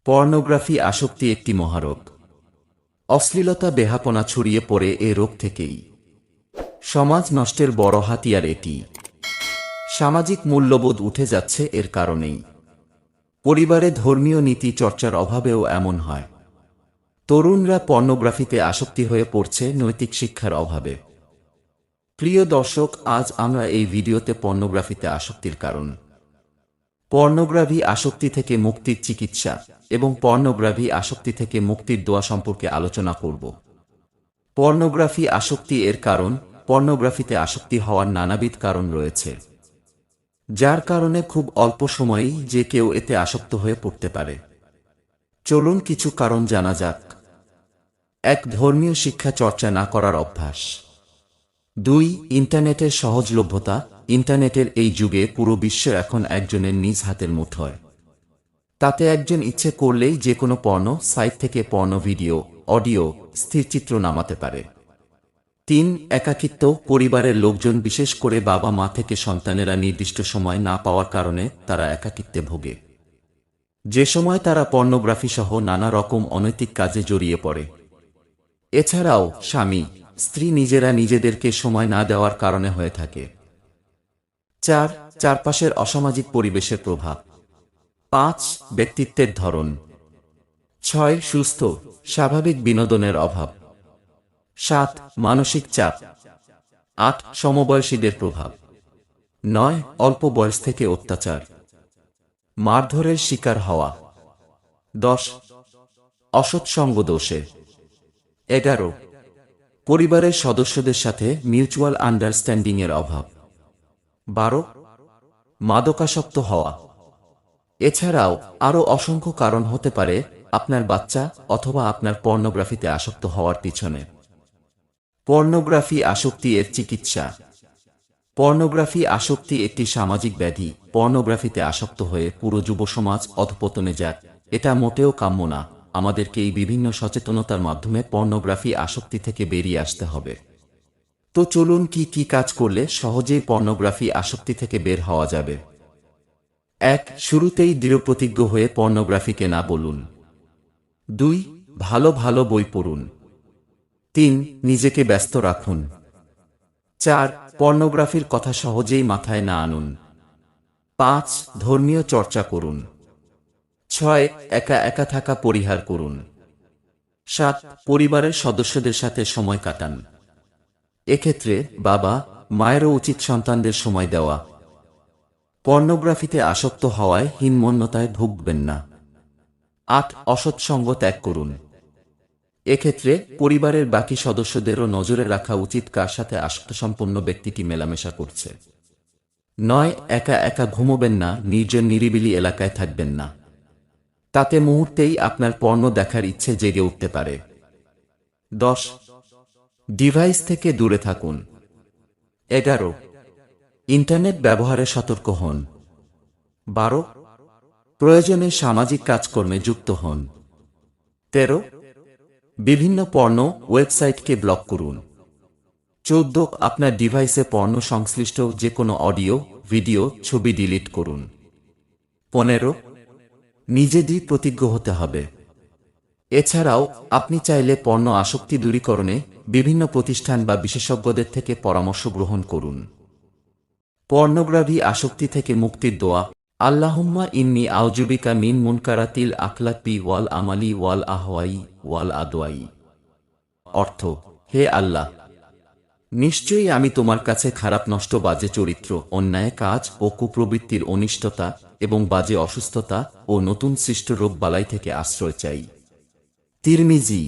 Pornography আসক্তি একটি মহারোগ। অশ্লীলতা বেহাপনা ছড়িয়ে পড়ে এ রোগ থেকেই। সমাজ নষ্টের বড় হাতিয়ার এটি। সামাজিক মূল্যবোধ উঠে যাচ্ছে এর কারণেই। পরিবারে ধর্মীয় নীতি চর্চার অভাবেও এমন হয়। তরুণরা পর্নোগ্রাফিতে আসক্তি হয়ে পড়ছে নৈতিক শিক্ষার অভাবে। প্রিয় দর্শক, আজ আমরা এই ভিডিওতে পর্নোগ্রাফিতে আসক্তির কারণ, পর্নোগ্রাফি আসক্তি থেকে মুক্তির চিকিৎসা এবং পর্নোগ্রাফি আসক্তি থেকে মুক্তির দোয়া সম্পর্কে আলোচনা করব। পর্নোগ্রাফি আসক্তি এর কারণ। পর্নোগ্রাফিতে আসক্তি হওয়ার নানাবিধ কারণ রয়েছে, যার কারণে খুব অল্প সময়েই যে কেউ এতে আসক্ত হয়ে পড়তে পারে। চলুন কিছু কারণ জানা যাক। ১. ধর্মীয় শিক্ষা চর্চা না করার অভ্যাস। ২. ইন্টারনেটের সহজলভ্যতা। ইন্টারনেটের এই যুগে পুরো বিশ্ব এখন একজনের নিজ হাতের মুঠোয়। তাতে একজন ইচ্ছে করলেই যে কোনো পর্নো সাইট থেকে পর্নো ভিডিও, অডিও, স্থিরচিত্র নামাতে পারে। ৩. একাকিত্ব। পরিবারের লোকজন, বিশেষ করে বাবা মা থেকে সন্তানেরা নির্দিষ্ট সময় না পাওয়ার কারণে তারা একাকিত্বে ভোগে, যে সময় তারা পর্নোগ্রাফি সহ নানা রকম অনৈতিক কাজে জড়িয়ে পড়ে। এছাড়াও স্বামী স্ত্রী নিজেরা নিজেদেরকে সময় না দেওয়ার কারণে হয়ে থাকে। ৪. চারপাশের অসামাজিক পরিবেশের প্রভাব। ৫. ব্যক্তিত্বের ধরন। ৬. সুস্থ স্বাভাবিক বিনোদনের অভাব। ৭. মানসিক চাপ। ৮. সমবয়সীদের প্রভাব। ৯. অল্প বয়স থেকে অত্যাচার, মারধরের শিকার হওয়া। ১০. অসৎসঙ্গ দোষে। ১১. পরিবারের সদস্যদের সাথে মিউচুয়াল আন্ডারস্ট্যান্ডিংয়ের অভাব। ১২. মাদকাসক্ত হওয়া। এছাড়াও আরও অসংখ্য কারণ হতে পারে আপনার বাচ্চা অথবা আপনার পর্নোগ্রাফিতে আসক্ত হওয়ার পিছনে। পর্নোগ্রাফি আসক্তি এর চিকিৎসা। পর্নোগ্রাফি আসক্তি একটি সামাজিক ব্যাধি। পর্নোগ্রাফিতে আসক্ত হয়ে পুরো যুব সমাজ অধঃপতনে যায়, এটা মোটেও কাম্য না। আমাদেরকে এই বিভিন্ন সচেতনতার মাধ্যমে পর্নোগ্রাফি আসক্তি থেকে বেরিয়ে আসতে হবে। তো চলুন কি কি কাজ করলে সহজেই পর্নোগ্রাফি আসক্তি থেকে বের হওয়া যাবে। ১. শুরুতেই দৃঢ়প্রতিজ্ঞ হয়ে পর্নোগ্রাফিকে না বলুন। ২. ভালো ভালো বই পড়ুন। ৩. নিজেকে ব্যস্ত রাখুন। ৪. পর্নোগ্রাফির কথা সহজেই মাথায় না আনুন। ৫. ধর্মীয় চর্চা করুন। ৬. একা একা থাকা পরিহার করুন। ৭. পরিবারের সদস্যদের সাথে সময় কাটান। এক্ষেত্রে বাবা মায়েরও উচিত সন্তানদের সময় দেওয়া। পর্নোগ্রাফিতে আসক্ত হওয়ায় হীনমন্যতায় ভুগবেন না। ৮. অসৎসঙ্গ ত্যাগ করুন। এক্ষেত্রে পরিবারের বাকি সদস্যদেরও নজরে রাখা উচিত কার সাথে আসক্তসম্পন্ন ব্যক্তিটি মেলামেশা করছে। ৯. একা একা ঘুমোবেন না, নির্জন নিরিবিলি এলাকায় থাকবেন না। তাতে মুহূর্তেই আপনার পর্ন দেখার ইচ্ছে জেগে উঠতে পারে। ১০. ডিভাইস থেকে দূরে থাকুন। ১১. ইন্টারনেট ব্যবহারে সতর্ক হন। ১২. প্রয়োজনে সামাজিক কাজকর্মে যুক্ত হন। ১৩. বিভিন্ন পর্নো ওয়েবসাইটকে ব্লক করুন। ১৪. আপনার ডিভাইসে পর্ন সংশ্লিষ্ট যে কোনো অডিও, ভিডিও, ছবি ডিলিট করুন। ১৫. নিজে প্রতিজ্ঞ হতে হবে। এছাড়াও আপনি চাইলে পর্ন আসক্তি দূরীকরণে বিভিন্ন প্রতিষ্ঠান বা বিশেষজ্ঞদের থেকে পরামর্শ গ্রহণ করুন। পর্নোগ্রাফি আসক্তি থেকে মুক্তির দোয়া। আল্লাহুম্মা ইন্নী আউযুবিকা মিন মুনকারাতিল আখলাকি ওয়াল আমালি ওয়াল আহওয়াই ওয়াল আদওয়াই। অর্থ: হে আল্লাহ, নিশ্চয়ই আমি তোমার কাছে খারাপ, নষ্ট, বাজে চরিত্র, অন্যায় কাজ ও কুপ্রবৃত্তির অনিষ্টতা এবং বাজে অসুস্থতা ও নতুন সৃষ্ট রোগবালাই থেকে আশ্রয় চাই। তিরমিজি।